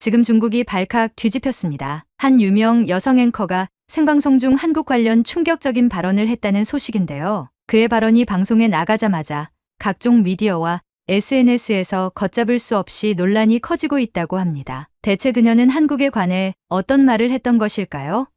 지금 중국이 발칵 뒤집혔습니다. 한 유명 여성 앵커가 생방송 중 한국 관련 충격적인 발언을 했다는 소식인데요. 그의 발언이 방송에 나가자마자 각종 미디어와 SNS에서 걷잡을 수 없이 논란이 커지고 있다고 합니다. 대체 그녀는 한국에 관해 어떤 말을 했던 것일까요?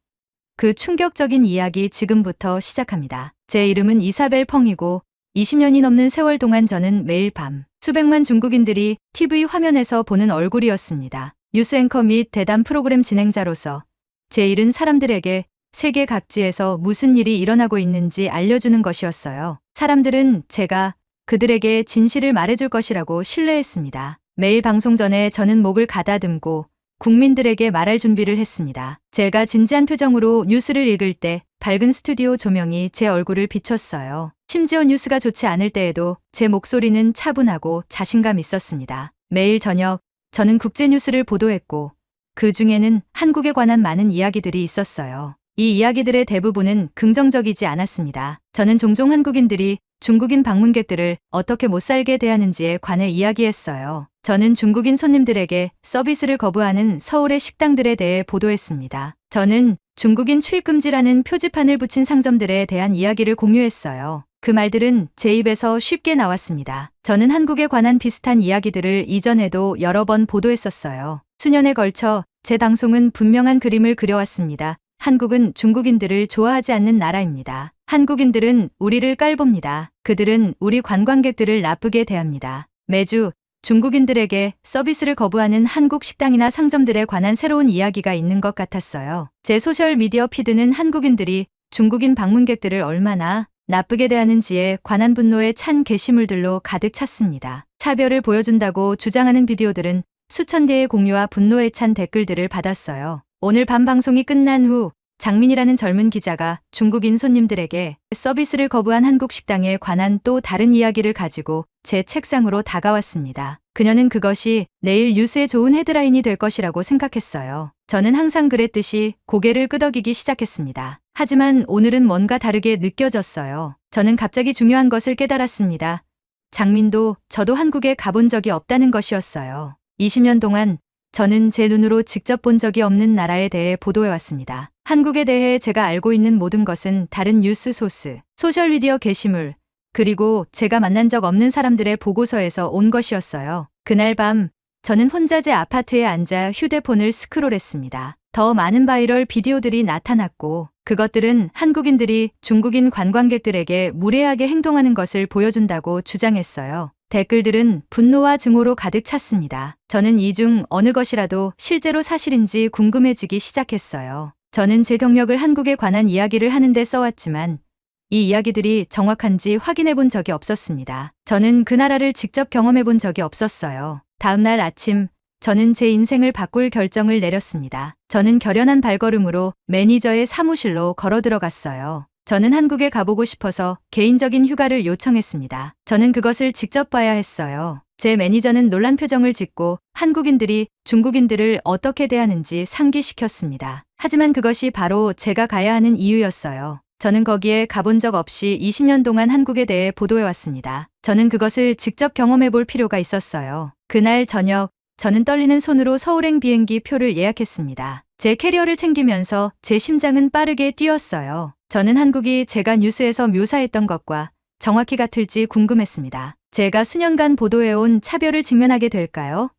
그 충격적인 이야기 지금부터 시작합니다. 제 이름은 이사벨 펑이고 20년이 넘는 세월 동안 저는 매일 밤 수백만 중국인들이 TV 화면에서 보는 얼굴이었습니다. 뉴스 앵커 및 대담 프로그램 진행자로서 제 일은 사람들에게 세계 각지에서 무슨 일이 일어나고 있는지 알려주는 것이었어요. 사람들은 제가 그들에게 진실을 말해줄 것이라고 신뢰했습니다. 매일 방송 전에 저는 목을 가다듬고 국민들에게 말할 준비를 했습니다. 제가 진지한 표정으로 뉴스를 읽을 때 밝은 스튜디오 조명이 제 얼굴을 비췄어요. 심지어 뉴스가 좋지 않을 때에도 제 목소리는 차분하고 자신감 있었습니다. 매일 저녁 저는 국제뉴스를 보도했고 그 중에는 한국에 관한 많은 이야기들이 있었어요. 이 이야기들의 대부분은 긍정적이지 않았습니다. 저는 종종 한국인들이 중국인 방문객들을 어떻게 못살게 대하는지에 관해 이야기했어요. 저는 중국인 손님들에게 서비스를 거부하는 서울의 식당들에 대해 보도했습니다. 저는 중국인 출입금지라는 표지판을 붙인 상점들에 대한 이야기를 공유했어요. 그 말들은 제 입에서 쉽게 나왔습니다. 저는 한국에 관한 비슷한 이야기들을 이전에도 여러 번 보도했었어요. 수년에 걸쳐 제 방송은 분명한 그림을 그려왔습니다. 한국은 중국인들을 좋아하지 않는 나라입니다. 한국인들은 우리를 깔봅니다. 그들은 우리 관광객들을 나쁘게 대합니다. 매주 중국인들에게 서비스를 거부하는 한국 식당이나 상점들에 관한 새로운 이야기가 있는 것 같았어요. 제 소셜미디어 피드는 한국인들이 중국인 방문객들을 얼마나 나쁘게 대하는지에 관한 분노에 찬 게시물들로 가득 찼습니다. 차별을 보여준다고 주장하는 비디오들은 수천 개의 공유와 분노에 찬 댓글들을 받았어요. 오늘 밤 방송이 끝난 후 장민이라는 젊은 기자가 중국인 손님들에게 서비스를 거부한 한국 식당에 관한 또 다른 이야기를 가지고 제 책상으로 다가왔습니다. 그녀는 그것이 내일 뉴스에 좋은 헤드라인이 될 것이라고 생각했어요. 저는 항상 그랬듯이 고개를 끄덕이기 시작했습니다. 하지만 오늘은 뭔가 다르게 느껴졌어요. 저는 갑자기 중요한 것을 깨달았습니다. 장민도 저도 한국에 가본 적이 없다는 것이었어요. 20년 동안 저는 제 눈으로 직접 본 적이 없는 나라에 대해 보도해왔습니다. 한국에 대해 제가 알고 있는 모든 것은 다른 뉴스 소스, 소셜미디어 게시물, 그리고 제가 만난 적 없는 사람들의 보고서에서 온 것이었어요. 그날 밤 저는 혼자 제 아파트에 앉아 휴대폰을 스크롤했습니다. 더 많은 바이럴 비디오들이 나타났고 그것들은 한국인들이 중국인 관광객들에게 무례하게 행동하는 것을 보여준다고 주장했어요. 댓글들은 분노와 증오로 가득 찼습니다. 저는 이 중 어느 것이라도 실제로 사실인지 궁금해지기 시작했어요. 저는 제 경력을 한국에 관한 이야기를 하는데 써왔지만 이 이야기들이 정확한지 확인해 본 적이 없었습니다. 저는 그 나라를 직접 경험해 본 적이 없었어요. 다음 날 아침 저는 제 인생을 바꿀 결정을 내렸습니다. 저는 결연한 발걸음으로 매니저의 사무실로 걸어 들어갔어요. 저는 한국에 가보고 싶어서 개인적인 휴가를 요청했습니다. 저는 그것을 직접 봐야 했어요. 제 매니저는 놀란 표정을 짓고 한국인들이 중국인들을 어떻게 대하는지 상기시켰습니다. 하지만 그것이 바로 제가 가야 하는 이유였어요. 저는 거기에 가본 적 없이 20년 동안 한국에 대해 보도해왔습니다. 저는 그것을 직접 경험해 볼 필요가 있었어요. 그날 저녁 저는 떨리는 손으로 서울행 비행기 표를 예약했습니다. 제 캐리어를 챙기면서 제 심장은 빠르게 뛰었어요. 저는 한국이 제가 뉴스에서 묘사했던 것과 정확히 같을지 궁금했습니다. 제가 수년간 보도해온 차별을 직면하게 될까요?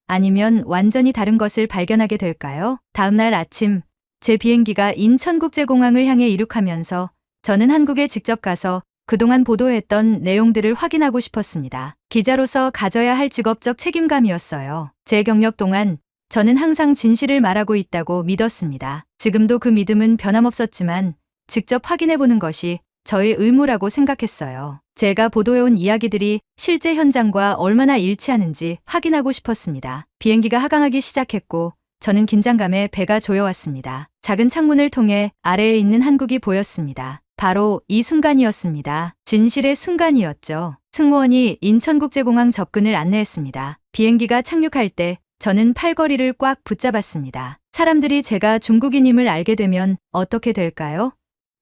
아니면 완전히 다른 것을 발견하게 될까요? 다음 날 아침 제 비행기가 인천국제공항을 향해 이륙하면서 저는 한국에 직접 가서 그동안 보도했던 내용들을 확인하고 싶었습니다. 기자로서 가져야 할 직업적 책임감이었어요. 제 경력 동안 저는 항상 진실을 말하고 있다고 믿었습니다. 지금도 그 믿음은 변함없었지만 직접 확인해보는 것이 저의 의무라고 생각했어요. 제가 보도해온 이야기들이 실제 현장과 얼마나 일치하는지 확인하고 싶었습니다. 비행기가 하강하기 시작했고 저는 긴장감에 배가 조여왔습니다. 작은 창문을 통해 아래에 있는 한국이 보였습니다. 바로 이 순간이었습니다. 진실의 순간이었죠. 승무원이 인천국제공항 접근을 안내했습니다. 비행기가 착륙할 때 저는 팔걸이를 꽉 붙잡았습니다. 사람들이 제가 중국인임을 알게 되면 어떻게 될까요?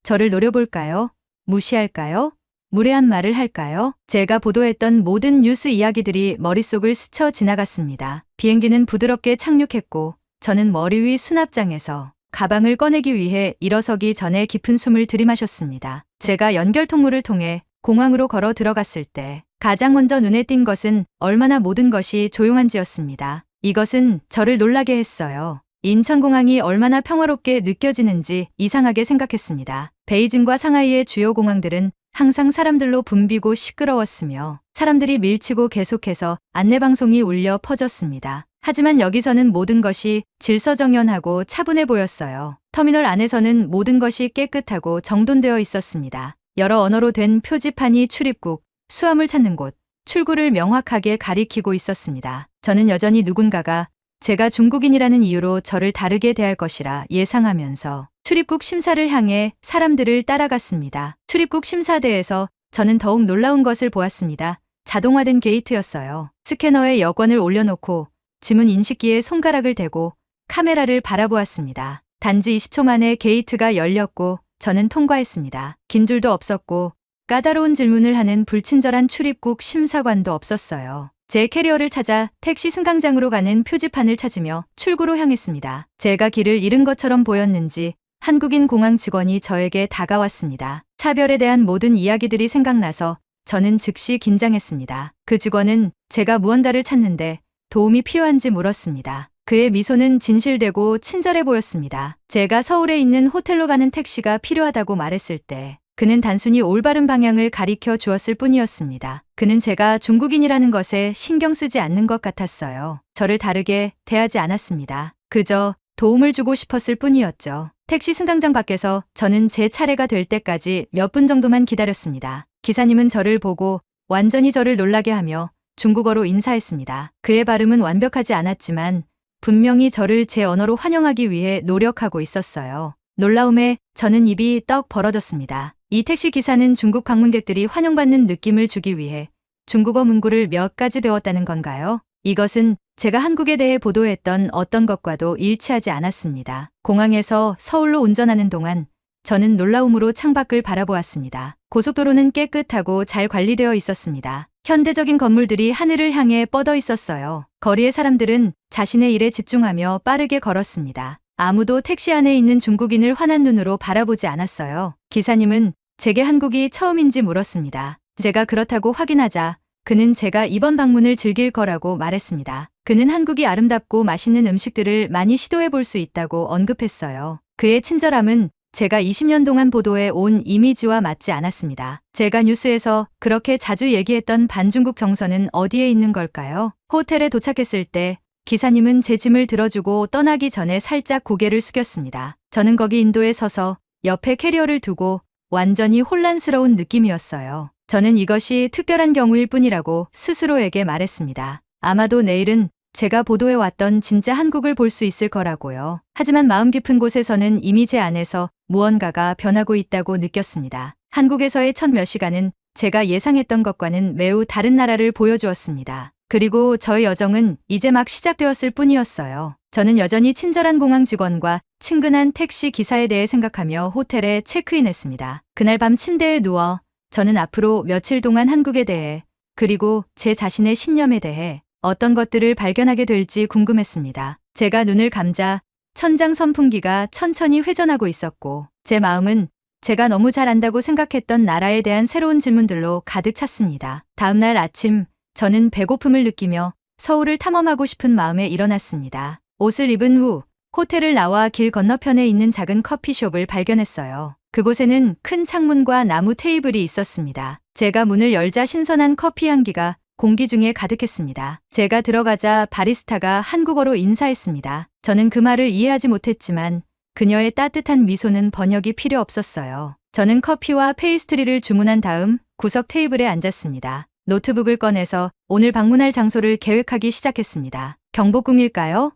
저를 노려볼까요? 무시할까요? 무례한 말을 할까요? 제가 보도했던 모든 뉴스 이야기들이 머릿속을 스쳐 지나갔습니다. 비행기는 부드럽게 착륙했고 저는 머리 위 수납장에서 가방을 꺼내기 위해 일어서기 전에 깊은 숨을 들이마셨습니다. 제가 연결 통로를 통해 공항으로 걸어 들어갔을 때 가장 먼저 눈에 띈 것은 얼마나 모든 것이 조용한지였습니다. 이것은 저를 놀라게 했어요. 인천공항이 얼마나 평화롭게 느껴지는지 이상하게 생각했습니다. 베이징과 상하이의 주요 공항들은 항상 사람들로 붐비고 시끄러웠으며 사람들이 밀치고 계속해서 안내방송이 울려 퍼졌습니다. 하지만 여기서는 모든 것이 질서정연하고 차분해 보였어요. 터미널 안에서는 모든 것이 깨끗하고 정돈되어 있었습니다. 여러 언어로 된 표지판이 출입국, 수화물 찾는 곳, 출구를 명확하게 가리키고 있었습니다. 저는 여전히 누군가가 제가 중국인이라는 이유로 저를 다르게 대할 것이라 예상하면서 출입국 심사를 향해 사람들을 따라갔습니다. 출입국 심사대에서 저는 더욱 놀라운 것을 보았습니다. 자동화된 게이트였어요. 스캐너에 여권을 올려놓고 지문 인식기에 손가락을 대고 카메라를 바라보았습니다. 단지 20초 만에 게이트가 열렸고 저는 통과했습니다. 긴 줄도 없었고 까다로운 질문을 하는 불친절한 출입국 심사관도 없었어요. 제 캐리어를 찾아 택시 승강장으로 가는 표지판을 찾으며 출구로 향했습니다. 제가 길을 잃은 것처럼 보였는지 한국인 공항 직원이 저에게 다가왔습니다. 차별에 대한 모든 이야기들이 생각나서 저는 즉시 긴장했습니다. 그 직원은 제가 무언가를 찾는데 도움이 필요한지 물었습니다. 그의 미소는 진실되고 친절해 보였습니다. 제가 서울에 있는 호텔로 가는 택시가 필요하다고 말했을 때 그는 단순히 올바른 방향을 가리켜 주었을 뿐이었습니다. 그는 제가 중국인이라는 것에 신경 쓰지 않는 것 같았어요. 저를 다르게 대하지 않았습니다. 그저 도움을 주고 싶었을 뿐이었죠. 택시 승강장 밖에서 저는 제 차례가 될 때까지 몇 분 정도만 기다렸습니다. 기사님은 저를 보고 완전히 저를 놀라게 하며 중국어로 인사했습니다. 그의 발음은 완벽하지 않았지만 분명히 저를 제 언어로 환영하기 위해 노력하고 있었어요. 놀라움에 저는 입이 떡 벌어졌습니다. 이 택시 기사는 중국 방문객들이 환영받는 느낌을 주기 위해 중국어 문구를 몇 가지 배웠다는 건가요? 이것은 제가 한국에 대해 보도했던 어떤 것과도 일치하지 않았습니다. 공항에서 서울로 운전하는 동안 저는 놀라움으로 창밖을 바라보았습니다. 고속도로는 깨끗하고 잘 관리되어 있었습니다. 현대적인 건물들이 하늘을 향해 뻗어 있었어요. 거리의 사람들은 자신의 일에 집중하며 빠르게 걸었습니다. 아무도 택시 안에 있는 중국인을 환한 눈으로 바라보지 않았어요. 기사님은 제게 한국이 처음인지 물었습니다. 제가 그렇다고 확인하자 그는 제가 이번 방문을 즐길 거라고 말했습니다. 그는 한국이 아름답고 맛있는 음식들을 많이 시도해 볼 수 있다고 언급했어요. 그의 친절함은 제가 20년 동안 보도해 온 이미지와 맞지 않았습니다. 제가 뉴스에서 그렇게 자주 얘기했던 반중국 정서는 어디에 있는 걸까요? 호텔에 도착했을 때 기사님은 제 짐을 들어주고 떠나기 전에 살짝 고개를 숙였습니다. 저는 거기 인도에 서서 옆에 캐리어를 두고 완전히 혼란스러운 느낌이었어요. 저는 이것이 특별한 경우일 뿐이라고 스스로에게 말했습니다. 아마도 내일은 제가 보도해왔던 진짜 한국을 볼 수 있을 거라고요. 하지만 마음 깊은 곳에서는 이미 제 안에서 무언가가 변하고 있다고 느꼈습니다. 한국에서의 첫 몇 시간은 제가 예상했던 것과는 매우 다른 나라를 보여주었습니다. 그리고 저의 여정은 이제 막 시작되었을 뿐이었어요. 저는 여전히 친절한 공항 직원과 친근한 택시 기사에 대해 생각하며 호텔에 체크인했습니다. 그날 밤 침대에 누워 저는 앞으로 며칠 동안 한국에 대해 그리고 제 자신의 신념에 대해 어떤 것들을 발견하게 될지 궁금했습니다. 제가 눈을 감자 천장 선풍기가 천천히 회전하고 있었고 제 마음은 제가 너무 잘 안다고 생각했던 나라에 대한 새로운 질문들로 가득 찼습니다. 다음 날 아침 저는 배고픔을 느끼며 서울을 탐험하고 싶은 마음에 일어났습니다. 옷을 입은 후 호텔을 나와 길 건너편에 있는 작은 커피숍을 발견했어요. 그곳에는 큰 창문과 나무 테이블이 있었습니다. 제가 문을 열자 신선한 커피 향기가 공기 중에 가득했습니다. 제가 들어가자 바리스타가 한국어로 인사했습니다. 저는 그 말을 이해하지 못했지만 그녀의 따뜻한 미소는 번역이 필요 없었어요. 저는 커피와 페이스트리를 주문한 다음 구석 테이블에 앉았습니다. 노트북을 꺼내서 오늘 방문할 장소를 계획하기 시작했습니다. 경복궁일까요?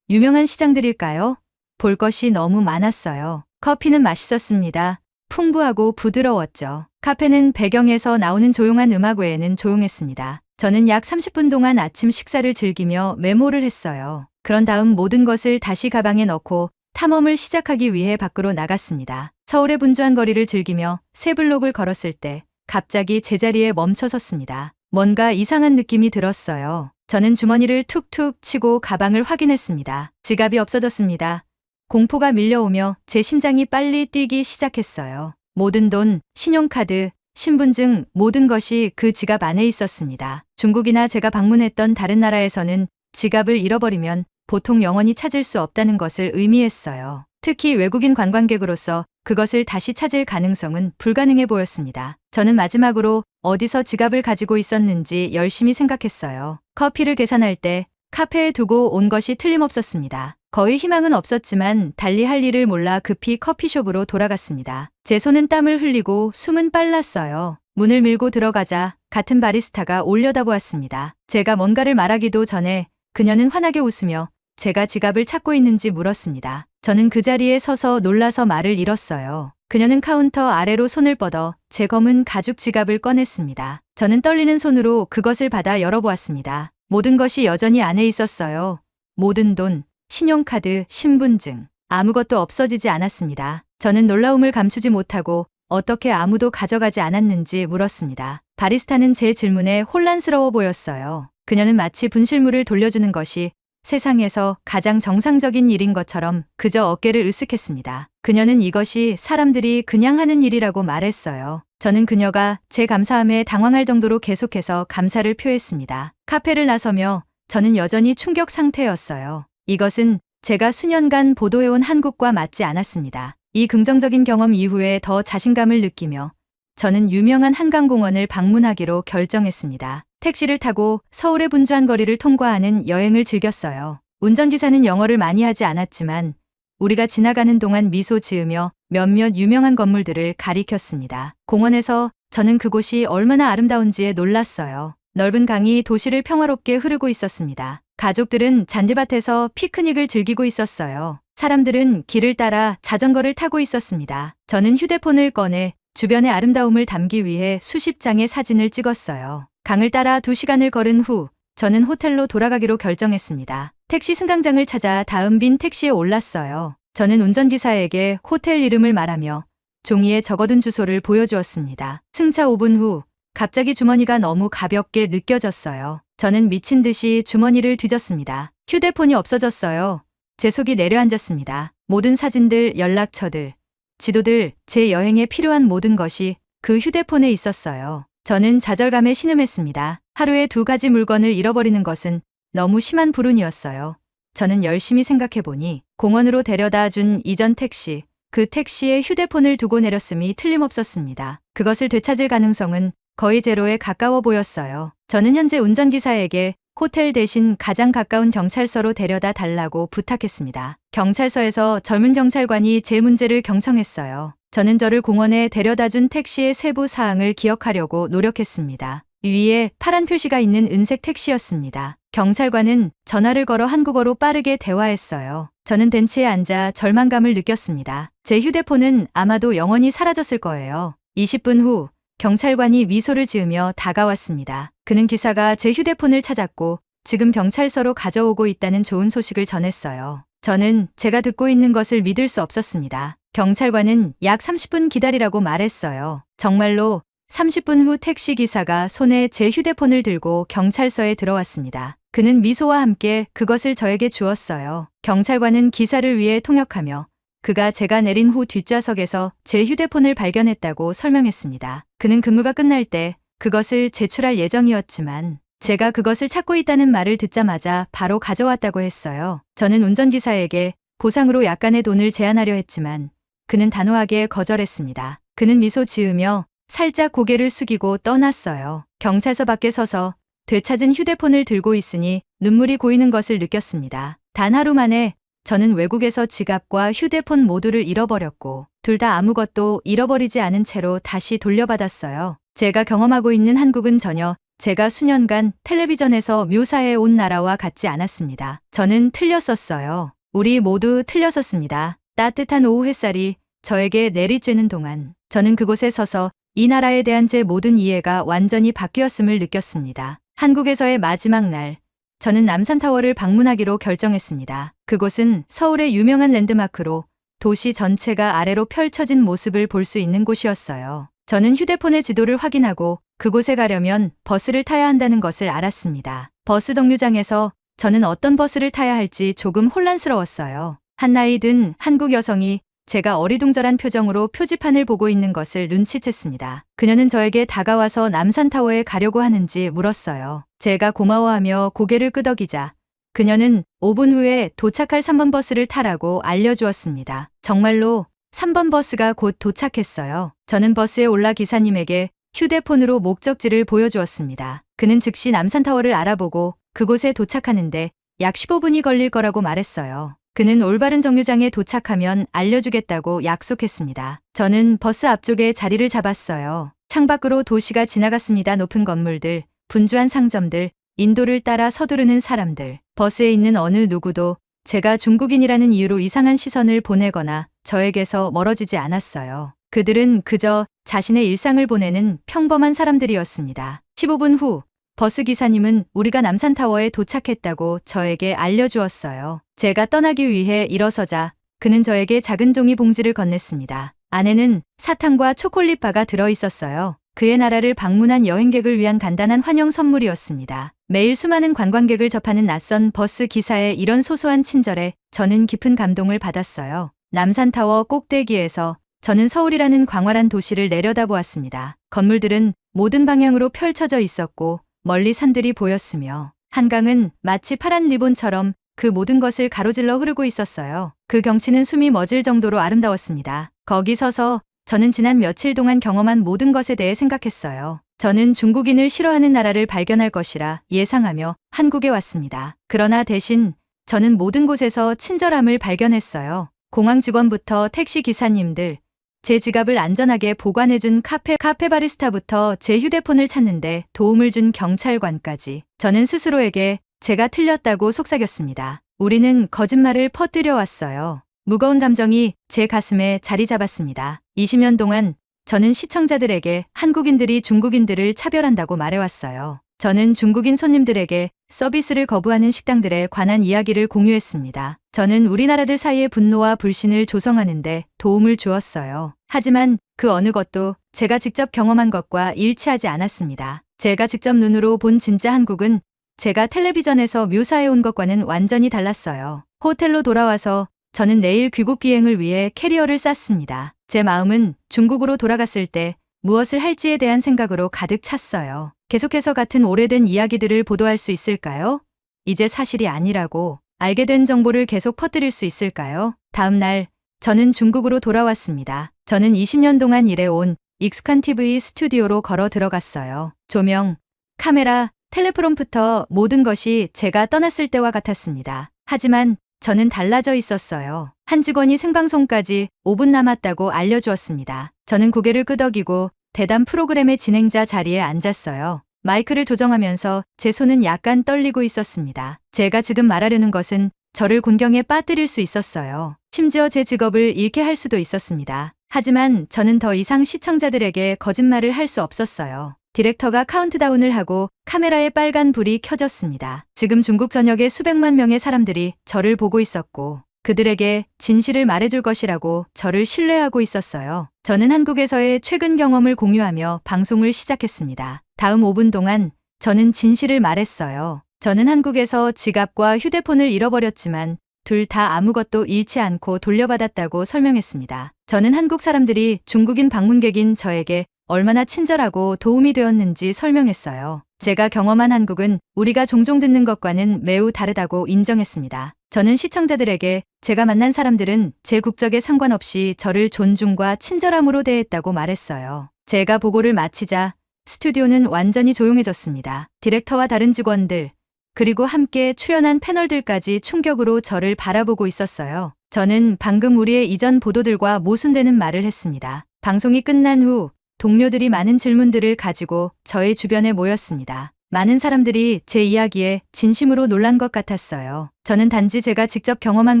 유명한 시장들일까요? 볼 것이 너무 많았어요. 커피는 맛있었습니다. 풍부하고 부드러웠죠. 카페는 배경에서 나오는 조용한 음악 외에는 조용했습니다. 저는 약 30분 동안 아침 식사를 즐기며 메모를 했어요. 그런 다음 모든 것을 다시 가방에 넣고 탐험을 시작하기 위해 밖으로 나갔습니다. 서울의 분주한 거리를 즐기며 새 블록을 걸었을 때 갑자기 제자리에 멈춰 섰습니다. 뭔가 이상한 느낌이 들었어요. 저는 주머니를 툭툭 치고 가방을 확인했습니다. 지갑이 없어졌습니다. 공포가 밀려오며 제 심장이 빨리 뛰기 시작했어요. 모든 돈, 신용카드, 신분증 모든 것이 그 지갑 안에 있었습니다. 중국이나 제가 방문했던 다른 나라에서는 지갑을 잃어버리면 보통 영원히 찾을 수 없다는 것을 의미했어요. 특히 외국인 관광객으로서 그것을 다시 찾을 가능성은 불가능해 보였습니다. 저는 마지막으로 어디서 지갑을 가지고 있었는지 열심히 생각했어요. 커피를 계산할 때 카페에 두고 온 것이 틀림없었습니다. 거의 희망은 없었지만 달리 할 일을 몰라 급히 커피숍으로 돌아갔습니다. 제 손은 땀을 흘리고 숨은 빨랐어요. 문을 밀고 들어가자 같은 바리스타가 올려다보았습니다. 제가 뭔가를 말하기도 전에 그녀는 환하게 웃으며 제가 지갑을 찾고 있는지 물었습니다. 저는 그 자리에 서서 놀라서 말을 잃었어요. 그녀는 카운터 아래로 손을 뻗어 제 검은 가죽 지갑을 꺼냈습니다. 저는 떨리는 손으로 그것을 받아 열어보았습니다. 모든 것이 여전히 안에 있었어요. 모든 돈, 신용카드, 신분증, 아무것도 없어지지 않았습니다. 저는 놀라움을 감추지 못하고 어떻게 아무도 가져가지 않았는지 물었습니다. 바리스타는 제 질문에 혼란스러워 보였어요. 그녀는 마치 분실물을 돌려주는 것이 세상에서 가장 정상적인 일인 것처럼 그저 어깨를 으쓱했습니다. 그녀는 이것이 사람들이 그냥 하는 일이라고 말했어요. 저는 그녀가 제 감사함에 당황할 정도로 계속해서 감사를 표했습니다. 카페를 나서며 저는 여전히 충격 상태였어요. 이것은 제가 수년간 보도해온 한국과 맞지 않았습니다. 이 긍정적인 경험 이후에 더 자신감을 느끼며 저는 유명한 한강공원을 방문하기로 결정했습니다. 택시를 타고 서울의 분주한 거리를 통과하는 여행을 즐겼어요. 운전기사는 영어를 많이 하지 않았지만 우리가 지나가는 동안 미소 지으며 몇몇 유명한 건물들을 가리켰습니다. 공원에서 저는 그곳이 얼마나 아름다운지에 놀랐어요. 넓은 강이 도시를 평화롭게 흐르고 있었습니다. 가족들은 잔디밭에서 피크닉을 즐기고 있었어요. 사람들은 길을 따라 자전거를 타고 있었습니다. 저는 휴대폰을 꺼내 주변의 아름다움을 담기 위해 수십 장의 사진을 찍었어요. 강을 따라 2시간을 걸은 후 저는 호텔로 돌아가기로 결정했습니다. 택시 승강장을 찾아 다음 빈 택시에 올랐어요. 저는 운전기사에게 호텔 이름을 말하며 종이에 적어둔 주소를 보여주었습니다. 승차 5분 후 갑자기 주머니가 너무 가볍게 느껴졌어요. 저는 미친 듯이 주머니를 뒤졌습니다. 휴대폰이 없어졌어요. 제 속이 내려앉았습니다. 모든 사진들, 연락처들, 지도들, 제 여행에 필요한 모든 것이 그 휴대폰에 있었어요. 저는 좌절감에 신음했습니다. 하루에 2가지 물건을 잃어버리는 것은 너무 심한 불운이었어요. 저는 열심히 생각해보니 공원으로 데려다 준 이전 택시, 그 택시에 휴대폰을 두고 내렸음이 틀림없었습니다. 그것을 되찾을 가능성은 거의 제로에 가까워 보였어요. 저는 현재 운전기사에게 호텔 대신 가장 가까운 경찰서로 데려다 달라고 부탁했습니다. 경찰서에서 젊은 경찰관이 제 문제를 경청했어요. 저는 저를 공원에 데려다 준 택시의 세부 사항을 기억하려고 노력했습니다. 위에 파란 표시가 있는 은색 택시였습니다. 경찰관은 전화를 걸어 한국어로 빠르게 대화했어요. 저는 벤치에 앉아 절망감을 느꼈습니다. 제 휴대폰은 아마도 영원히 사라졌을 거예요. 20분 후 경찰관이 미소를 지으며 다가왔습니다. 그는 기사가 제 휴대폰을 찾았고 지금 경찰서로 가져오고 있다는 좋은 소식을 전했어요. 저는 제가 듣고 있는 것을 믿을 수 없었습니다. 경찰관은 약 30분 기다리라고 말했어요. 정말로 30분 후 택시기사가 손에 제 휴대폰을 들고 경찰서에 들어왔습니다. 그는 미소와 함께 그것을 저에게 주었어요. 경찰관은 기사를 위해 통역하며 그가 제가 내린 후 뒷좌석에서 제 휴대폰을 발견했다고 설명했습니다. 그는 근무가 끝날 때 그것을 제출할 예정이었지만 제가 그것을 찾고 있다는 말을 듣자마자 바로 가져왔다고 했어요. 저는 운전기사에게 보상으로 약간의 돈을 제안하려 했지만 그는 단호하게 거절했습니다. 그는 미소 지으며 살짝 고개를 숙이고 떠났어요. 경찰서 밖에 서서 되찾은 휴대폰을 들고 있으니 눈물이 고이는 것을 느꼈습니다. 단 하루 만에 저는 외국에서 지갑과 휴대폰 모두를 잃어버렸고 둘 다 아무것도 잃어버리지 않은 채로 다시 돌려받았어요. 제가 경험하고 있는 한국은 전혀 제가 수년간 텔레비전에서 묘사해 온 나라와 같지 않았습니다. 저는 틀렸었어요. 우리 모두 틀렸었습니다. 따뜻한 오후 햇살이 저에게 내리쬐는 동안 저는 그곳에 서서 이 나라에 대한 제 모든 이해가 완전히 바뀌었음을 느꼈습니다. 한국에서의 마지막 날, 저는 남산타워를 방문하기로 결정했습니다. 그곳은 서울의 유명한 랜드마크로 도시 전체가 아래로 펼쳐진 모습을 볼 수 있는 곳이었어요. 저는 휴대폰의 지도를 확인하고 그곳에 가려면 버스를 타야 한다는 것을 알았습니다. 버스 정류장에서 저는 어떤 버스를 타야 할지 조금 혼란스러웠어요. 한 나이 든 한국 여성이 제가 어리둥절한 표정으로 표지판을 보고 있는 것을 눈치챘습니다. 그녀는 저에게 다가와서 남산타워에 가려고 하는지 물었어요. 제가 고마워하며 고개를 끄덕이자 그녀는 5분 후에 도착할 3번 버스를 타라고 알려주었습니다. 정말로 3번 버스가 곧 도착했어요. 저는 버스에 올라 기사님에게 휴대폰으로 목적지를 보여주었습니다. 그는 즉시 남산타워를 알아보고 그곳에 도착하는데 약 15분이 걸릴 거라고 말했어요. 그는 올바른 정류장에 도착하면 알려주겠다고 약속했습니다. 저는 버스 앞쪽에 자리를 잡았어요. 창밖으로 도시가 지나갔습니다. 높은 건물들, 분주한 상점들, 인도를 따라 서두르는 사람들. 버스에 있는 어느 누구도 제가 중국인이라는 이유로 이상한 시선을 보내거나 저에게서 멀어지지 않았어요. 그들은 그저 자신의 일상을 보내는 평범한 사람들이었습니다. 15분 후 버스 기사님은 우리가 남산타워에 도착했다고 저에게 알려주었어요. 제가 떠나기 위해 일어서자 그는 저에게 작은 종이 봉지를 건넸습니다. 안에는 사탕과 초콜릿바가 들어있었어요. 그의 나라를 방문한 여행객을 위한 간단한 환영 선물이었습니다. 매일 수많은 관광객을 접하는 낯선 버스 기사의 이런 소소한 친절에 저는 깊은 감동을 받았어요. 남산타워 꼭대기에서 저는 서울이라는 광활한 도시를 내려다보았습니다. 건물들은 모든 방향으로 펼쳐져 있었고 멀리 산들이 보였으며 한강은 마치 파란 리본처럼 그 모든 것을 가로질러 흐르고 있었어요. 그 경치는 숨이 멎을 정도로 아름다웠습니다. 거기 서서 저는 지난 며칠 동안 경험한 모든 것에 대해 생각했어요. 저는 중국인을 싫어하는 나라를 발견할 것이라 예상하며 한국에 왔습니다. 그러나 대신 저는 모든 곳에서 친절함을 발견했어요. 공항 직원부터 택시 기사님들, 제 지갑을 안전하게 보관해준 카페 바리스타부터 제 휴대폰을 찾는데 도움을 준 경찰관까지. 저는 스스로에게 제가 틀렸다고 속삭였습니다. 우리는 거짓말을 퍼뜨려 왔어요. 무거운 감정이 제 가슴에 자리 잡았습니다. 20년 동안 저는 시청자들에게 한국인들이 중국인들을 차별한다고 말해왔어요. 저는 중국인 손님들에게 서비스를 거부하는 식당들에 관한 이야기를 공유했습니다. 저는 우리나라들 사이의 분노와 불신을 조성하는데 도움을 주었어요. 하지만 그 어느 것도 제가 직접 경험한 것과 일치하지 않았습니다. 제가 직접 눈으로 본 진짜 한국은 제가 텔레비전에서 묘사해온 것과는 완전히 달랐어요. 호텔로 돌아와서 저는 내일 귀국 기행을 위해 캐리어를 쌌습니다. 제 마음은 중국으로 돌아갔을 때 무엇을 할지에 대한 생각으로 가득 찼어요. 계속해서 같은 오래된 이야기들을 보도할 수 있을까요? 이제 사실이 아니라고 알게 된 정보를 계속 퍼뜨릴 수 있을까요? 다음 날 저는 중국으로 돌아왔습니다. 저는 20년 동안 일해온 익숙한 TV 스튜디오로 걸어 들어갔어요. 조명, 카메라, 텔레프롬프터 모든 것이 제가 떠났을 때와 같았습니다. 하지만 저는 달라져 있었어요. 한 직원이 생방송까지 5분 남았다고 알려주었습니다. 저는 고개를 끄덕이고 대담 프로그램의 진행자 자리에 앉았어요. 마이크를 조정하면서 제 손은 약간 떨리고 있었습니다. 제가 지금 말하려는 것은 저를 곤경에 빠뜨릴 수 있었어요. 심지어 제 직업을 잃게 할 수도 있었습니다. 하지만 저는 더 이상 시청자들에게 거짓말을 할 수 없었어요. 디렉터가 카운트다운을 하고 카메라에 빨간 불이 켜졌습니다. 지금 중국 전역의 수백만 명의 사람들이 저를 보고 있었고 그들에게 진실을 말해줄 것이라고 저를 신뢰하고 있었어요. 저는 한국에서의 최근 경험을 공유하며 방송을 시작했습니다. 다음 5분 동안 저는 진실을 말했어요. 저는 한국에서 지갑과 휴대폰을 잃어버렸지만 둘 다 아무것도 잃지 않고 돌려받았다고 설명했습니다. 저는 한국 사람들이 중국인 방문객인 저에게 얼마나 친절하고 도움이 되었는지 설명했어요. 제가 경험한 한국은 우리가 종종 듣는 것과는 매우 다르다고 인정했습니다. 저는 시청자들에게 제가 만난 사람들은 제 국적에 상관없이 저를 존중과 친절함으로 대했다고 말했어요. 제가 보고를 마치자 스튜디오는 완전히 조용해졌습니다. 디렉터와 다른 직원들, 그리고 함께 출연한 패널들까지 충격으로 저를 바라보고 있었어요. 저는 방금 우리의 이전 보도들과 모순되는 말을 했습니다. 방송이 끝난 후 동료들이 많은 질문들을 가지고 저의 주변에 모였습니다. 많은 사람들이 제 이야기에 진심으로 놀란 것 같았어요. 저는 단지 제가 직접 경험한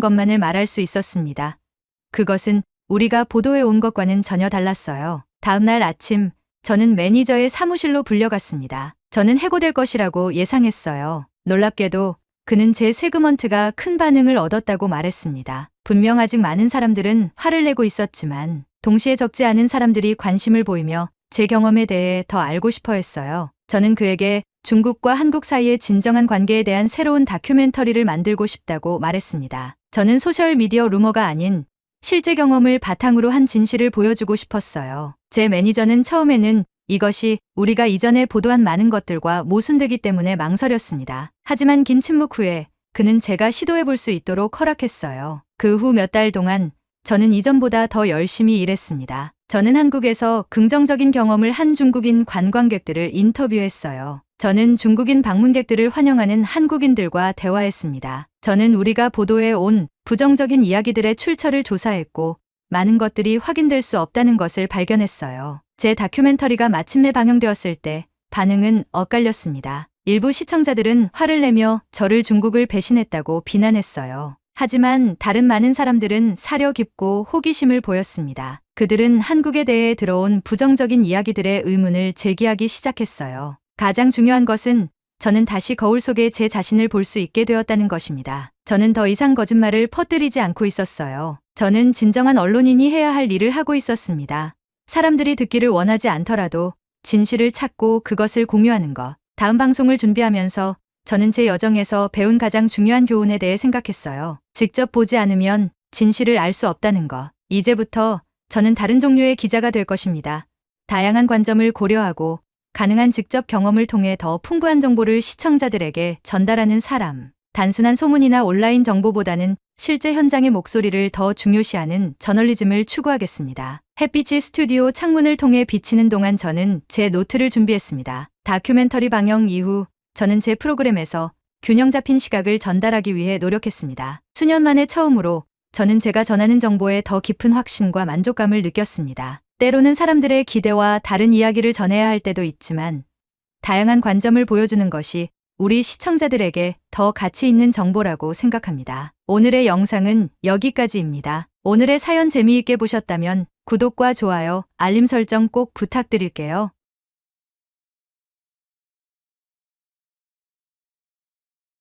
것만을 말할 수 있었습니다. 그것은 우리가 보도해 온 것과는 전혀 달랐어요. 다음 날 아침, 저는 매니저의 사무실로 불려갔습니다. 저는 해고될 것이라고 예상했어요. 놀랍게도 그는 제 세그먼트가 큰 반응을 얻었다고 말했습니다. 분명 아직 많은 사람들은 화를 내고 있었지만 동시에 적지 않은 사람들이 관심을 보이며 제 경험에 대해 더 알고 싶어 했어요. 저는 그에게 중국과 한국 사이의 진정한 관계에 대한 새로운 다큐멘터리를 만들고 싶다고 말했습니다. 저는 소셜미디어 루머가 아닌 실제 경험을 바탕으로 한 진실을 보여주고 싶었어요. 제 매니저는 처음에는 이것이 우리가 이전에 보도한 많은 것들과 모순되기 때문에 망설였습니다. 하지만 긴 침묵 후에 그는 제가 시도해 볼 수 있도록 허락했어요. 그 후 몇 달 동안 저는 이전보다 더 열심히 일했습니다. 저는 한국에서 긍정적인 경험을 한 중국인 관광객들을 인터뷰했어요. 저는 중국인 방문객들을 환영하는 한국인들과 대화했습니다. 저는 우리가 보도해 온 부정적인 이야기들의 출처를 조사했고 많은 것들이 확인될 수 없다는 것을 발견했어요. 제 다큐멘터리가 마침내 방영되었을 때 반응은 엇갈렸습니다. 일부 시청자들은 화를 내며 저를 중국을 배신했다고 비난했어요. 하지만 다른 많은 사람들은 사려 깊고 호기심을 보였습니다. 그들은 한국에 대해 들어온 부정적인 이야기들의 의문을 제기하기 시작했어요. 가장 중요한 것은 저는 다시 거울 속에 제 자신을 볼 수 있게 되었다는 것입니다. 저는 더 이상 거짓말을 퍼뜨리지 않고 있었어요. 저는 진정한 언론인이 해야 할 일을 하고 있었습니다. 사람들이 듣기를 원하지 않더라도 진실을 찾고 그것을 공유하는 것. 다음 방송을 준비하면서 저는 제 여정에서 배운 가장 중요한 교훈에 대해 생각했어요. 직접 보지 않으면 진실을 알 수 없다는 것. 이제부터 저는 다른 종류의 기자가 될 것입니다. 다양한 관점을 고려하고 가능한 직접 경험을 통해 더 풍부한 정보를 시청자들에게 전달하는 사람. 단순한 소문이나 온라인 정보보다는 실제 현장의 목소리를 더 중요시하는 저널리즘을 추구하겠습니다. 햇빛이 스튜디오 창문을 통해 비치는 동안 저는 제 노트를 준비했습니다. 다큐멘터리 방영 이후 저는 제 프로그램에서 균형 잡힌 시각을 전달하기 위해 노력했습니다. 수년 만에 처음으로 저는 제가 전하는 정보에 더 깊은 확신과 만족감을 느꼈습니다. 때로는 사람들의 기대와 다른 이야기를 전해야 할 때도 있지만 다양한 관점을 보여주는 것이 우리 시청자들에게 더 가치 있는 정보라고 생각합니다. 오늘의 영상은 여기까지입니다. 오늘의 사연 재미있게 보셨다면 구독과 좋아요, 알림 설정 꼭 부탁드릴게요.